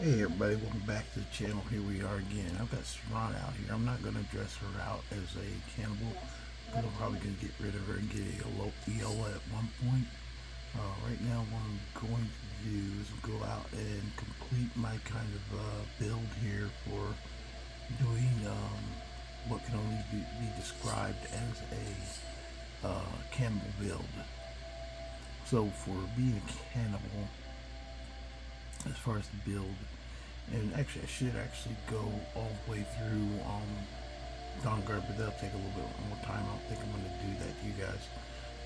Hey everybody, welcome back to the channel. Here we are again. I've got Swan out here. I'm not going to dress her out as a cannibal because I'm probably going to get rid of her and get a low EO at one point. Right now what I'm going to do is go out and complete my kind of build here for doing what can only be described as a cannibal build. So for being a cannibal, as far as the build, and actually I should actually go all the way through Dawnguard, but that'll take a little bit more time. I don't think I'm going to do that to you guys.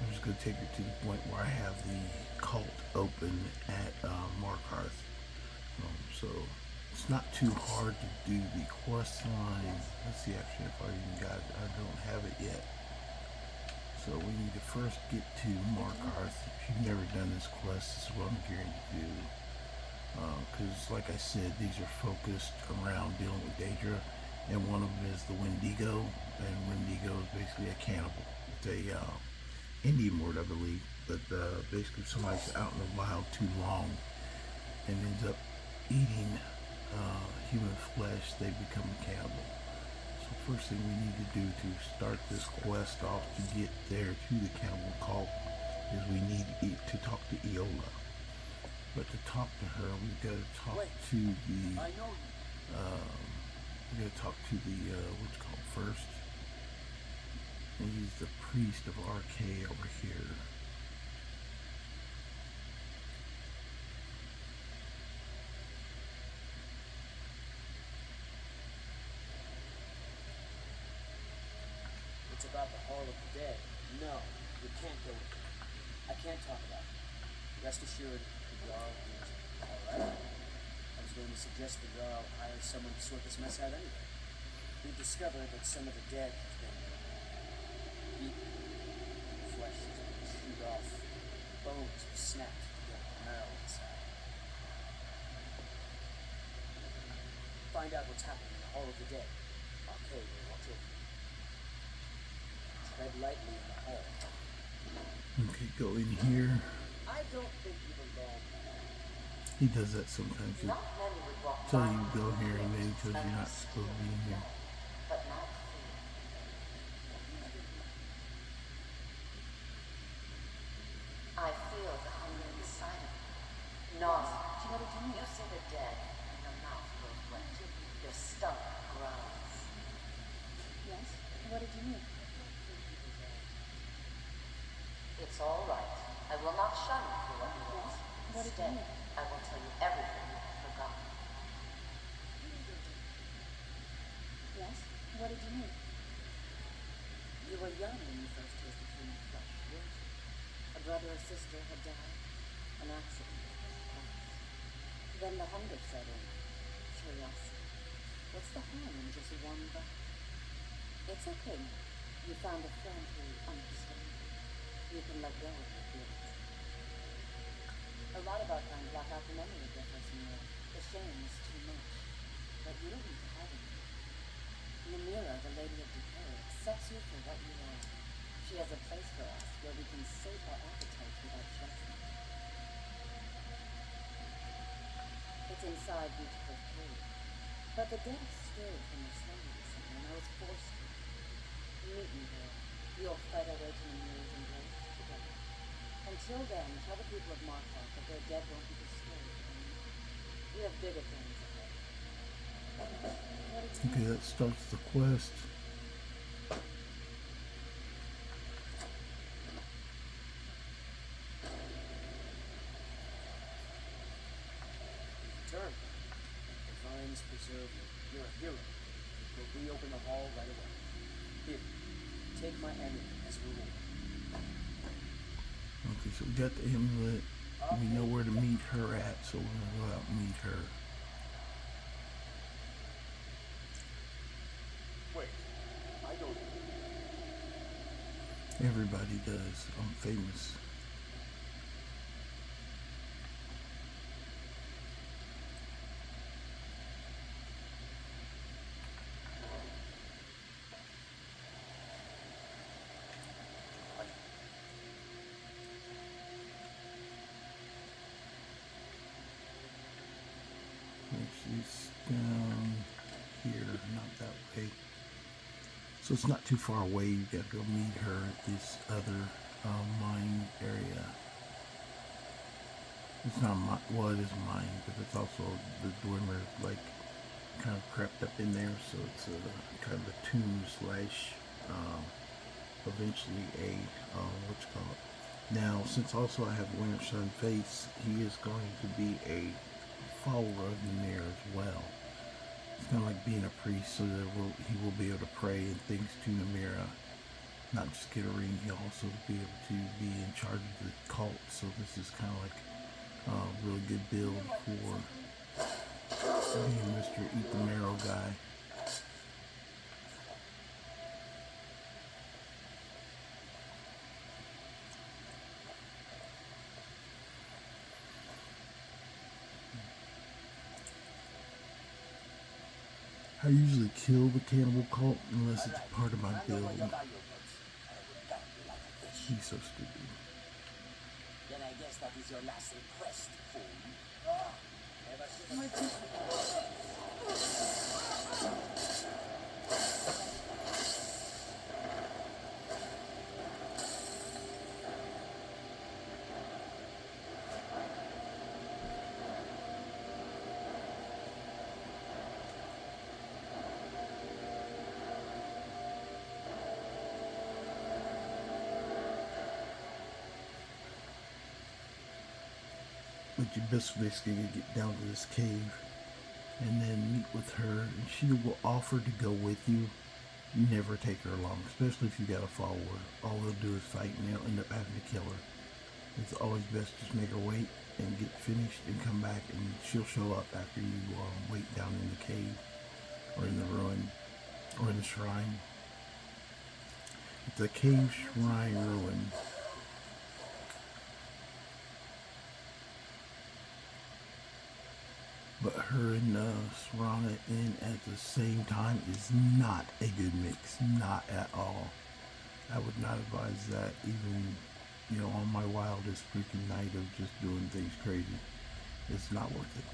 I'm just going to take you to the point where I have the cult open at Markarth. So it's not too hard to do the quest line. Let's see actually if I even got it. I don't have it yet. So we need to first get to Markarth. If you've never done this quest, this is what I'm gearing to do. Because like I said, these are focused around dealing with Daedra, and one of them is the Wendigo, and Wendigo is basically a cannibal. It's a Indian word, I believe, but basically if somebody's out in the wild too long and ends up eating human flesh, they become a cannibal. So first thing we need to do to start this quest off to get there to the cannibal cult is we need to talk to Iola. But to talk to her, we've got to talk to the, we got to talk to the, what's it called first. And he's the priest of RK over here. It's about the Hall of the Dead. No, you can't go with it. I can't talk about it. Rest assured, the Jarl is alright. I was going to suggest the Jarl hire someone to sort this mess out anyway. We've discovered that some of the dead has been eaten. Flesh has been chewed off. Bones have snapped to get the marrow inside. Find out what's happening in the Hall of the Dead. Okay, we'll watch over you. Tread lightly in the hall. Okay, go in here. I don't think you belong. He does that sometimes. He'll tell you to go here and then he tells you you're not supposed to be in here. But not I feel the hunger inside of me. No, you see the dead and your mouth goes wet. Your stomach growls. Yes? What did you mean? It's all right. I will not shun you for what you are. What did you Instead, mean? I will tell you everything you have forgotten. Yes? What did you mean? You were young when you first tasted human flesh, weren't you? A brother or sister had died. An accident, perhaps. Then the hunger set in. Curiosity. What's the harm in just one bite? It's okay now. You found a friend who understands. You can let go of your feelings. A lot of our kind block out the memory of their first meal. The shame is too much. But you don't need to hide it. Namira, the Lady of Decay, accepts you for what you are. She has a place for us where we can sate our appetites without judgment. It's inside Beautiful Cave. But the dead stirred from their slumber recently, and I was forced to. Meet me there. We'll fight our way to Namira's embrace together. Until then, tell the people of Markarth that their dead won't be disturbed anymore. We have bigger things ahead. Okay, that starts the quest. Return. The vines preserve you. You're a hero. We'll reopen the hall right away. Here, take my amulet as a reward. Okay, so we got the amulet. We know where to meet her at, so we're gonna go out and meet her. Wait, I don't. Everybody does. I'm famous. Actually, it's down here, not that way. So it's not too far away. You got to go meet her at this other mine area. It's not well, it is a mine, but it's also the Dwemer like kind of crept up in there, so it's a kind of a tomb slash eventually a what's it called. Now, since also I have Winter Sun face, he is going to be a follower of the mirror as well. It's kind of like being a priest, so that he will be able to pray and things to Namira. Not just get a ring, he'll also be able to be in charge of the cult. So this is kind of like a really good build for being Mr. Eat the Marrow guy. I usually kill the cannibal cult unless it's part of my build. He's so stupid. Then I guess that is your last request, fool. But you basically get down to this cave and then meet with her, and she will offer to go with you. Never take her along, especially if you got a follower. All they'll do is fight and they'll end up having to kill her. It's always best just make her wait and get finished and come back, and she'll show up after you wait down in the cave or in the ruin or in the shrine. It's a cave, shrine, ruin. But her and Serana in at the same time is not a good mix. Not at all. I would not advise that, even, on my wildest freaking night of just doing things crazy. It's not worth it.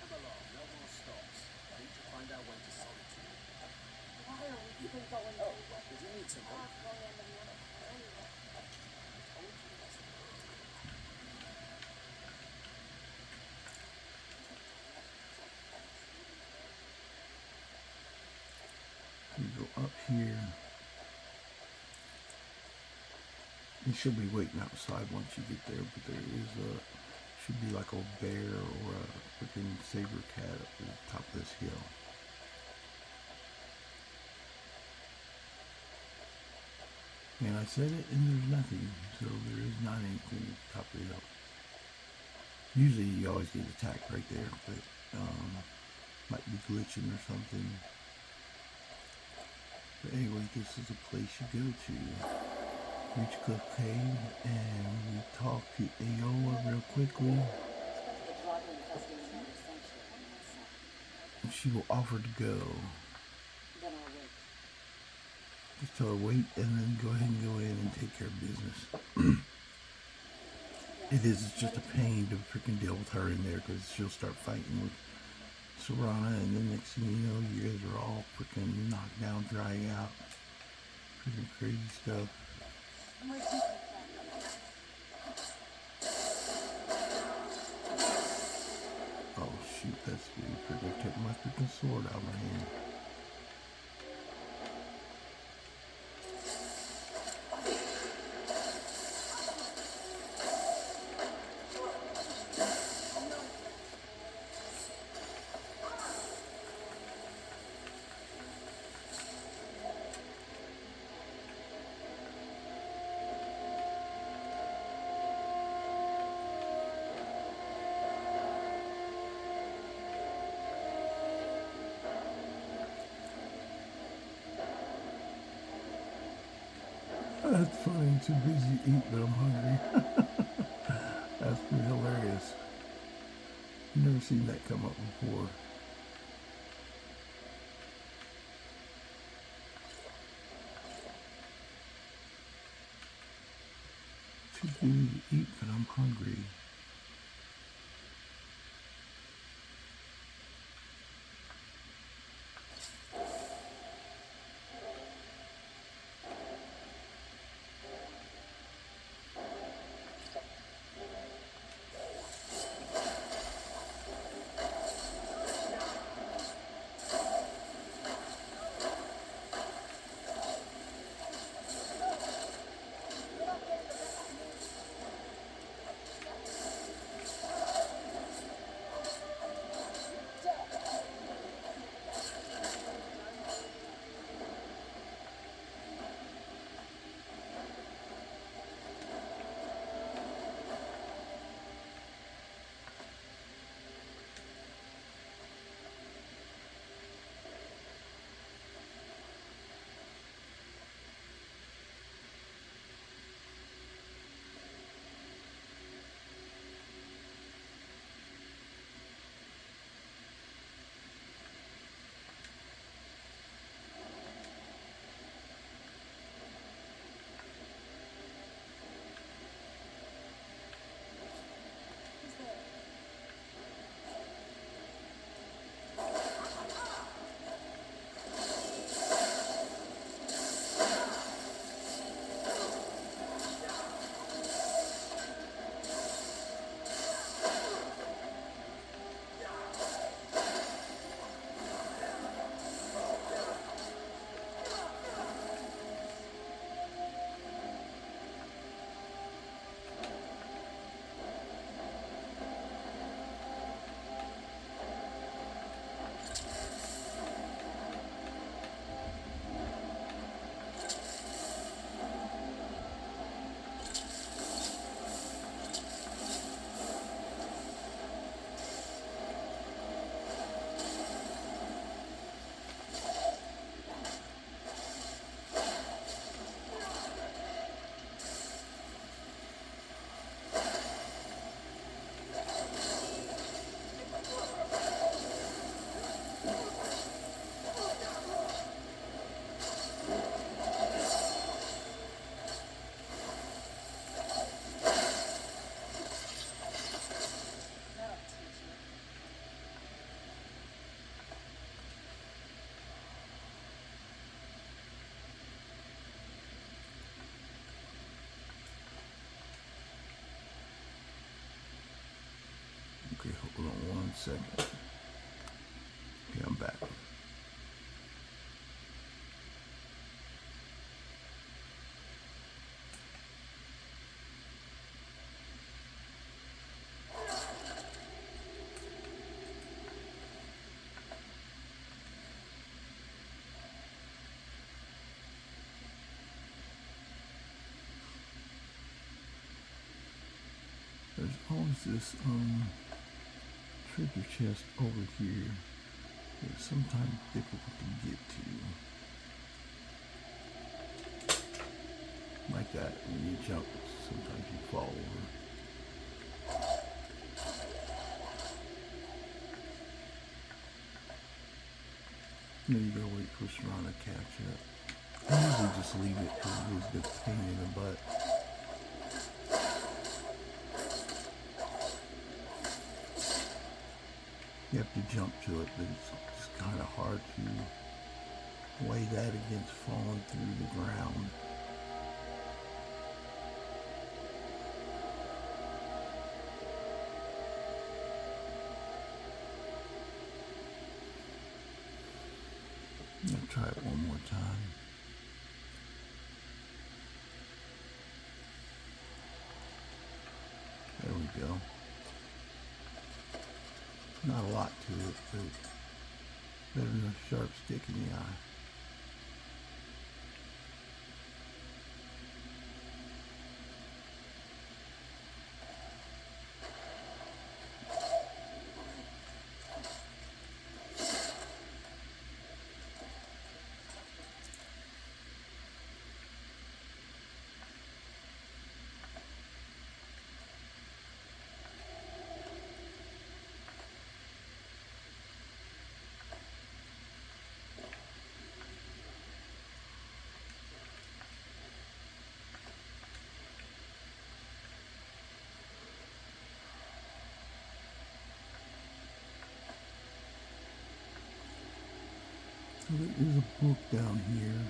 Come along, no more stops. I need to find out when to sell it to you. Why are we even going Oh, did you need something? You go up here. And she'll be waiting outside once you get there, but there is should be like a bear or a freaking saber cat up at the top of this hill. And I said it, and there's nothing, so there is not anything at the top of the hill. Usually you always get attacked right there, but might be glitching or something. But anyway, this is a place you go to. Reach Cliff Cave, and we talk to Aola real quickly. And she will offer to go. Then I'll wait. Just tell her wait, and then go ahead and go in and take care of business. It's just a pain to freaking deal with her in there, because she'll start fighting with Serana, and then next thing you know, you guys are all freaking knocked down, dry out. Freaking crazy stuff. Oh shoot, that's me. Freaking took my freaking sword out of my hand. That's funny. I'm too busy to eat, but I'm hungry. That's pretty hilarious. Never seen that come up before. too busy to eat, but I'm hungry. Okay, hold on 1 second. Okay, I'm back. There's always this treasure chest over here. It's sometimes difficult to get to. Like that, when you jump, sometimes you fall over. Then you gotta wait for Serana to catch up. I usually just leave it because it is the pain in the butt. You have to jump to it, but it's kind of hard to weigh that against falling through the ground. I'll try it one more time. There we go. Not a lot to it, but better than a sharp stick in the eye. there is a book down here,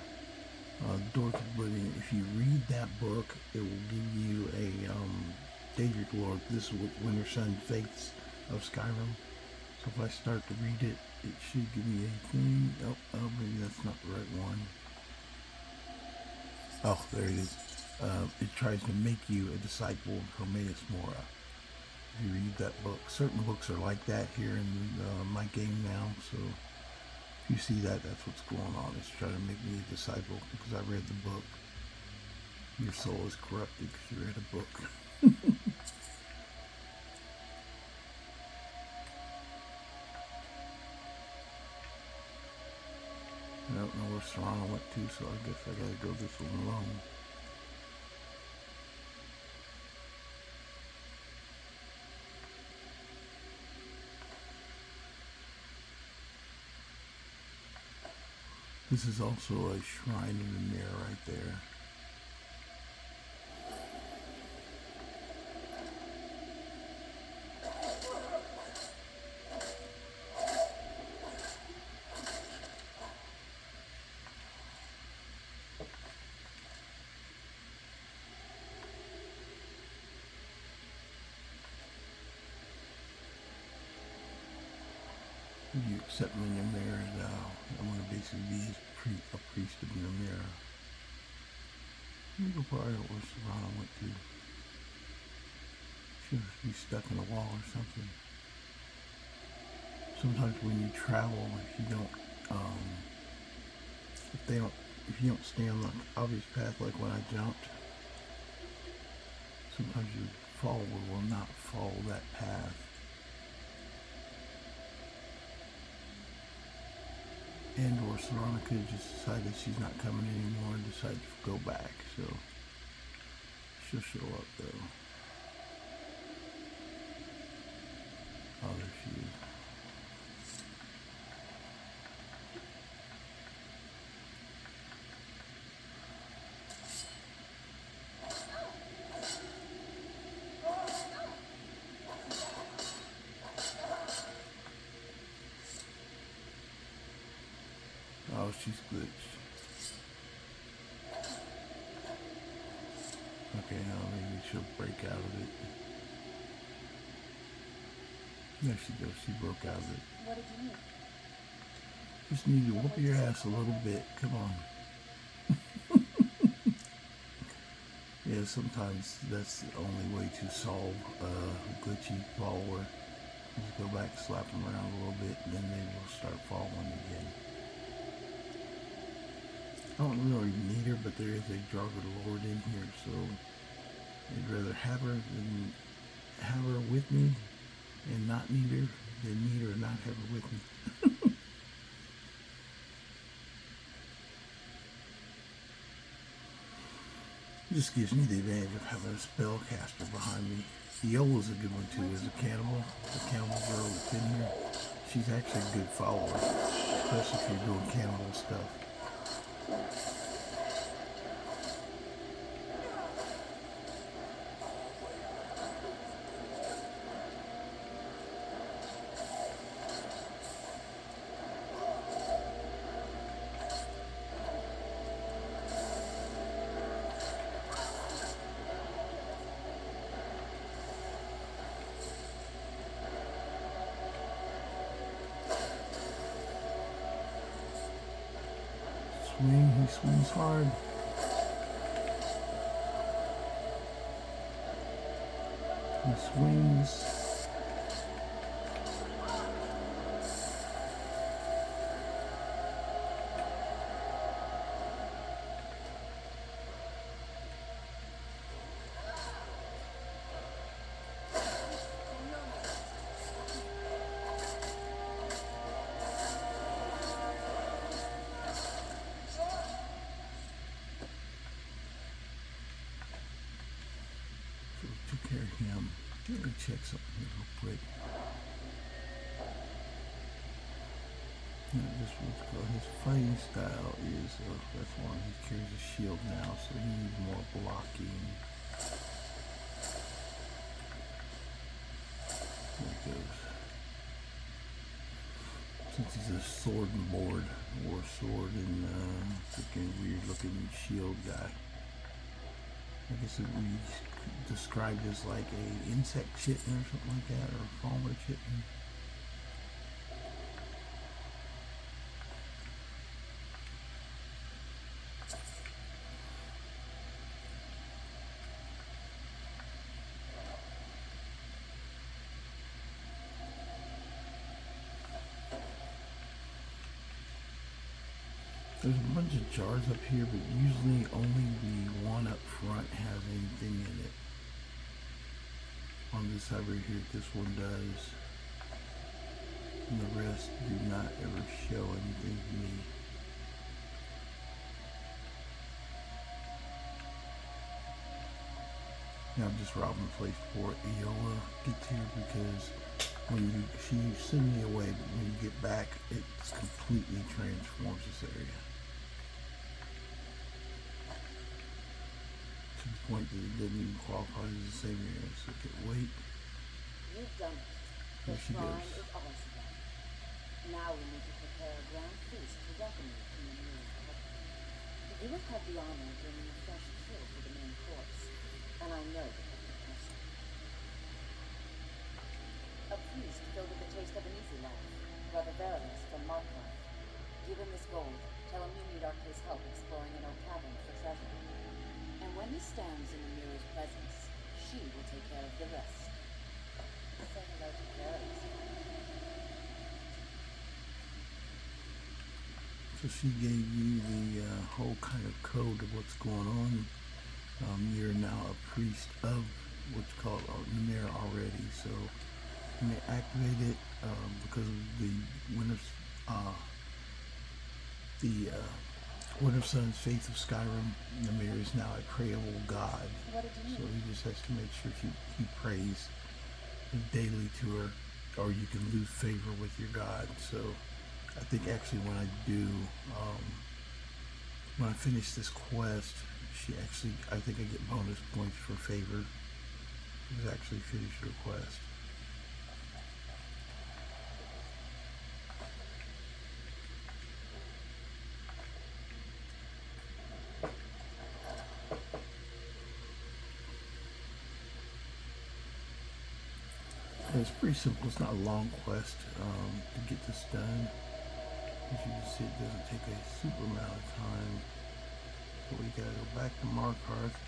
Doors of Oblivion. If you read that book, it will give you a Daedra lore. This is what Winter Sun Faiths of Skyrim. So if I start to read it, it should give me a thing. Oh, maybe that's not the right one. Oh, there it is. It tries to make you a disciple of Prometheus Mora. If you read that book, certain books are like that here in my game now. So if you see that, that's what's going on. It's trying to make me a disciple because I read the book. Your soul is corrupted because you read a book. I don't know where Serrano went to, so I guess I gotta go this one alone. This is also a shrine in the mirror right there. You accept me in your mirror now. I'm going to basically be a priest of your mirror. Let me go probably where Serrano went to. She must be stuck in a wall or something. Sometimes when you travel, if you don't stay on the obvious path, like when I jumped, sometimes your follower will not follow that path. And or Serrano could have just decided she's not coming anymore and decided to go back, so she'll show up though. Oh, there she is. Oh, she's glitched. Okay, now maybe she'll break out of it. There she goes. She broke out of it. What did you need? Just need to whoop your ass a little bit. Come on. Yeah, sometimes that's the only way to solve a glitchy follower. Just go back, slap them around a little bit, and then they will start following again. I don't really need her, but there is a Draugr Lord in here, so I'd rather have her than have her with me and not need her than need her and not have her with me. This gives me the advantage of having a spellcaster behind me. Viola's a good one too, as a cannibal. The cannibal girl that's in here. She's actually a good follower, especially if you're doing cannibal stuff. He swings hard. He swings. Took care of him. Let me check something here real quick. Now, this what's called his fighting style is that's why he carries a shield now, so he needs more blocking. There it goes. So Since he's a sword and board, or sword and freaking weird looking shield guy. I guess it would be described as like a insect chitin or something like that, or fauna chitin. There's a bunch of jars up here, but usually only the one up front has anything in it. On this side right here, this one does. And the rest do not ever show anything to me. Now I'm just robbing the place before Eola gets here, because she sent me away, but when you get back, it completely transforms this area. To the point that it doesn't even qualify as the same area. So okay, wait. You've done it. The There she shrine goes. is ours again. Now we need to prepare a grand feast to welcome you to the new heaven. You have had the honor of bringing a fresh kill for the main course, and I know that you can trust it. A priest filled with the taste of an easy life, Brother Verilus from Markov. Give him this gold. Tell him you need Arcade's help exploring an old cavern for treasure. And when he stands in the mirror's presence, she will take care of the rest. Say hello to Verilus. So she gave you the whole kind of code of what's going on. You're now a priest of what's called the mirror already. So you may activate it because of the Winter Sun's faith of Skyrim. The mirror is now a prayable god. What did you So need? he just has to make sure he prays daily to her, or you can lose favor with your god. So I think actually when I finish this quest, I think I get bonus points for favor. Just actually finish her quest. And it's pretty simple. It's not a long quest to get this done. As you can see, it doesn't take a super amount of time. So we gotta go back to Markarth.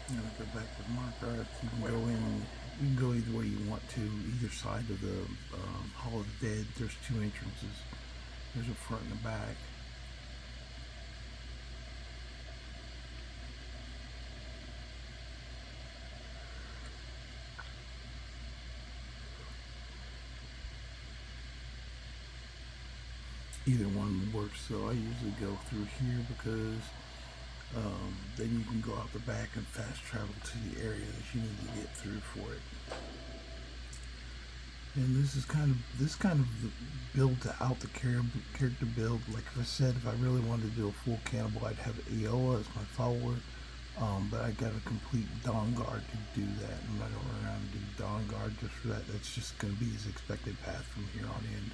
Now we go back to Markarth. You can go in. You can go either way you want to. Either side of the Hall of the Dead. There's two entrances. There's a front and a back. Either one works, so I usually go through here because then you can go out the back and fast travel to the area that you need to get through for it. And this kind of build out the character build. Like if I said, if I really wanted to do a full cannibal, I'd have Eola as my follower. But I got a complete Dawn Guard to do that. I'm not going to run around and do Dawn Guard just for that. That's just going to be his expected path from here on in.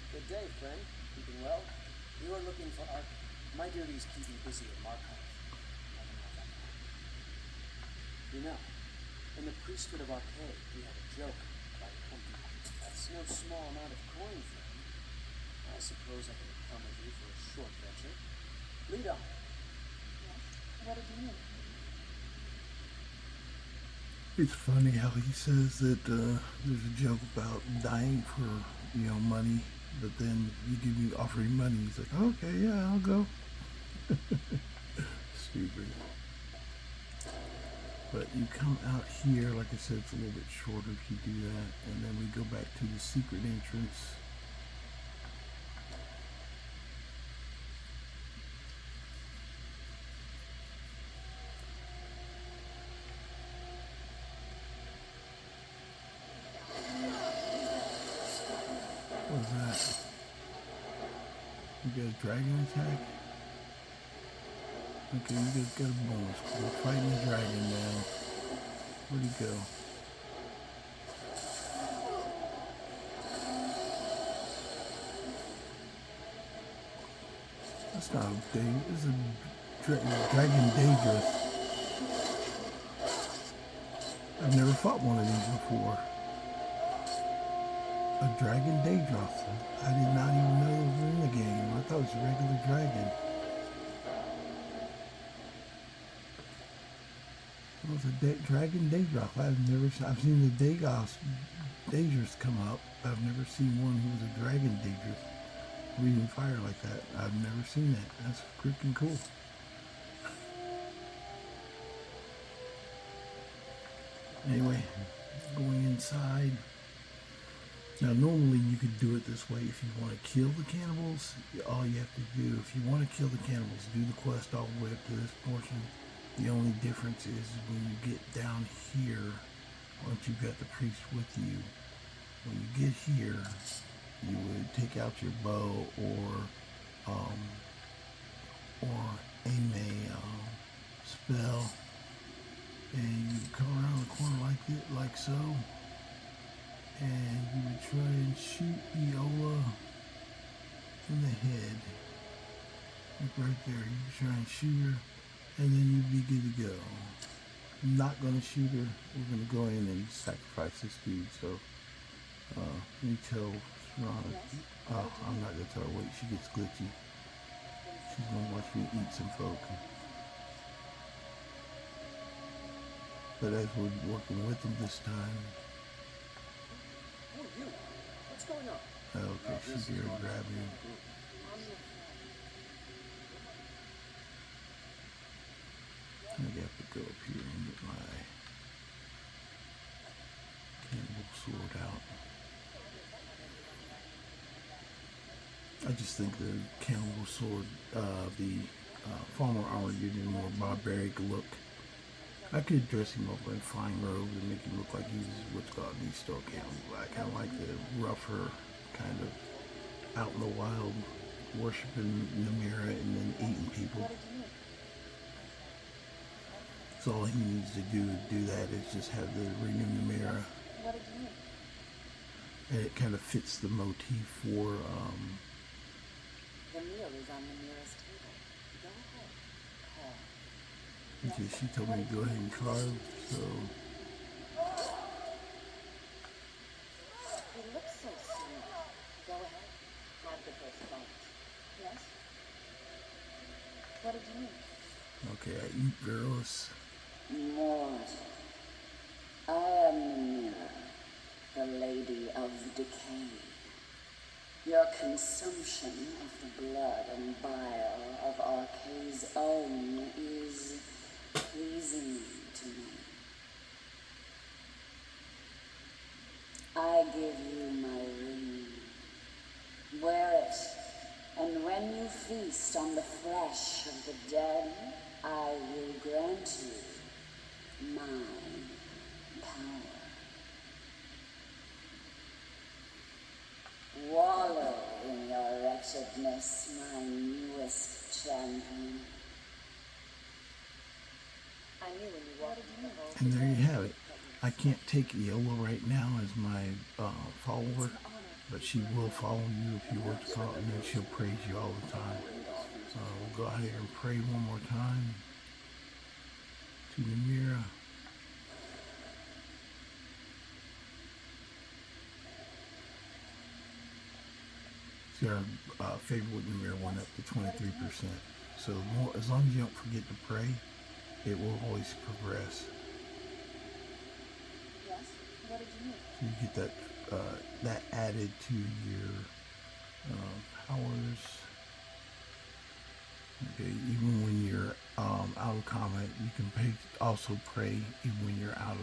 Good day, friend. Keeping well? You are looking for Ark. My duty is keeping busy at Markov. You know, in the priesthood of Arcade, we have a joke about a company. That's no small amount of coin for him. I suppose I can come with you for a short venture. Lead on. Yes. What did you need? It's funny how he says that there's a joke about dying for money, but then you offer him money. He's like, okay, yeah, I'll go. Stupid. But you come out here, like I said, it's a little bit shorter if you do that, and then we go back to the secret entrance. What was that? You got a dragon attack? Okay, you guys got a bonus. We're fighting the dragon now. Where'd he go? That's not a thing. It's a dragon Daedra. I've never fought one of these before. A dragon Daedra. I did not even know it was in the game. I thought it was a regular dragon. It was a dragon Daedra. I've seen the Daedras come up. I've never seen one who was a dragon Daedra. Breathing fire like that. I've never seen that. That's freaking cool. Anyway, going inside. Now normally you could do it this way if you want to kill the cannibals. All you have to do, if you want to kill the cannibals, do the quest all the way up to this portion. The only difference is when you get down here, once you've got the priest with you, when you get here, you would take out your bow or aim a spell, and you come around the corner like so, and you would try and shoot Iola in the head, like right there. You try and shoot her, and then you'd be good to go. I'm not gonna shoot her. We're gonna go in and sacrifice this dude. So let me tell Serana. Oh, I'm not gonna tell her. Wait, she gets glitchy. She's gonna watch me eat some folk. But as we're working with them this time. Who are you? What's going on? Okay, she's here to grab you. I have to go up here and get my cannibal sword out. I just think the cannibal sword, the farmer armor gives you a more barbaric look. I could dress him up in fine robes and make him look like he's what's called these still cannibal. I kind of like the rougher, kind of out in the wild, worshiping Namira and then eating people. So all he needs to do that is just have the renew Namira. What did you need? And it kind of fits the motif for The meal is on the nearest table. Go ahead. because she told me to go ahead and carve, so He looks so sweet. Go ahead. Have the first bite. Yes? What did you need? okay, I eat girls. Mortal. I am Namira, the Lady of Decay. Your consumption of the blood and bile of Arcade's own is pleasing to me. I give you my ring. Wear it, and when you feast on the flesh of the dead, I will grant you my power. Wallow in your wretchedness, my newest champion. I knew when you walked into the hall. And there you have it. I can't take Iola right now as my follower, but she will follow you if you work for her, and she'll praise you all the time. We'll go out here and pray one more time to Namira. See, our favorite with Namira went up to 23%. So more, as long as you don't forget to pray, it will always progress. Yes? What did you need? So you get that added to your powers. Okay, even when you're out of combat, you can also pray even when you're out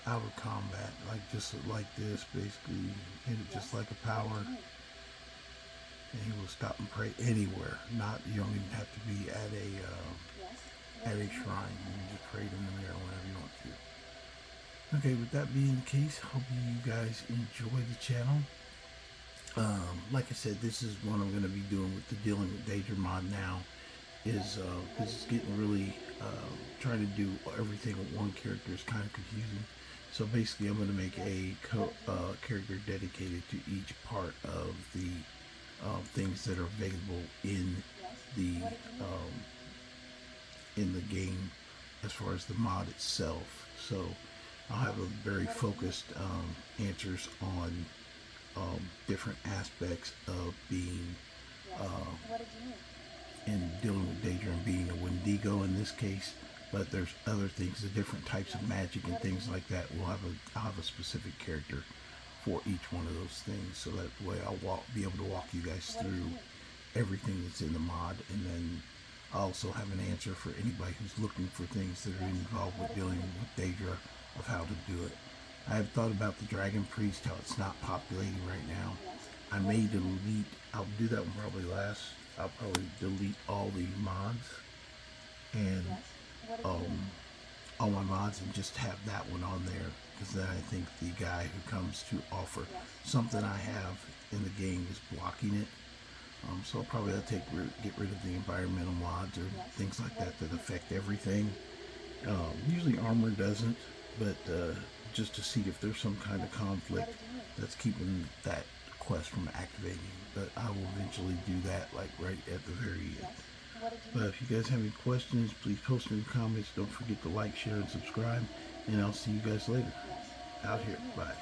of combat, like just like this. Basically, hit it just like a power, and he will stop and pray anywhere. You don't even have to be at a shrine. You can just pray in the mirror whenever you want to. Okay, with that being the case, hope you guys enjoy the channel. Like I said, this is what I'm going to be doing with the dealing with Daedra mod now. is because it's getting really trying to do everything with one character is kind of confusing. So basically, I'm going to make a character dedicated to each part of the things that are available the um, in the game as far as the mod itself. So I'll have a very focused answers on different aspects of being in dealing with Daedra and being a Wendigo in this case. But there's other things, the different types of magic and things like that. I'll have a specific character for each one of those things, so that way I'll be able to walk you guys through everything that's in the mod, and then I also have an answer for anybody who's looking for things that are involved with dealing with Daedra of how to do it. I have thought about the Dragon Priest, how it's not populating right now. I may delete, I'll do that one probably last. I'll probably delete all the mods and all my mods and just have that one on there, because then I think the guy who comes to offer something I have in the game is blocking it. So I'll probably get rid of the environmental mods or things like that that affect everything. Usually armor doesn't, but just to see if there's some kind of conflict that's keeping that quest from activating. But I will eventually do that, like right at the very end. But if you guys have any questions, please post in the comments. Don't forget to like, share, and subscribe. And I'll see you guys later. Out here. Bye.